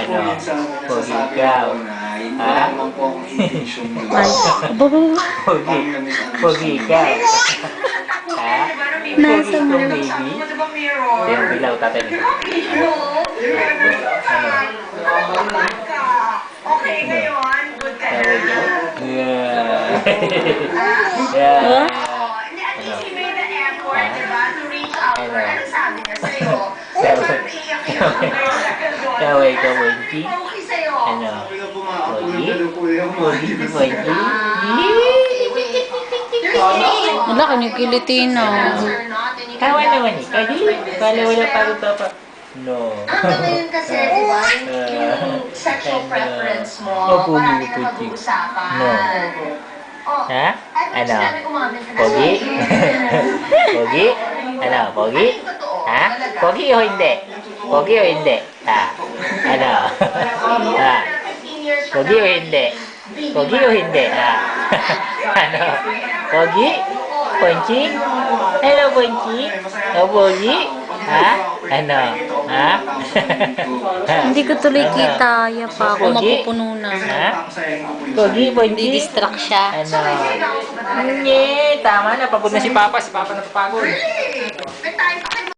po Ano? yan sa Pogi nasasabi ikaw. ko na hindi Ha? naman po akong intention doon. Ay, baba. Pogi. Pogi ikaw. Ha? Nasa Pogi mo. ikaw, baby. Hindi, ang bilaw, tatay nito. Okay, ngayon, good ka na. Yeah. Yeah. Huh? Hindi, at least he made the effort, diba, to reach out to her. Ano sabi niya sa'yo? Kaway ka, Wendy. Okay sa'yo. Ano? Sabi na po mga apo Pogi? na po yung mga Pogi, ibig Wendy. Wala, kinikiliti na. Kawan naman eh. Kaya pala wala pa papa. No. Hanggang ngayon kasi, di ba, yung sexual preference mo, Opo, marami na puti. mag-uusapan. No. Oh, Ha? ay, Ano? sinabi umamin ka na. Pogi? Pogi? Ano? Pogi? Ha? Pogi o hindi? Pogi o hindi? Ha? Ano? Ha? Pogi o hindi? Pogi o hindi? Ha? Ano? Pogi? Ponchi? Hello, Ponchi? O, Pogi? Ha? Ano? Ha? Hindi ko tuloy kita. Ya pa ako Pogi? mapupuno na. Ha? Pogi, Ponchi? Di-distract siya. Ano? Nye, tama na. Pagod na si Papa. Si Papa napapagod. May time pa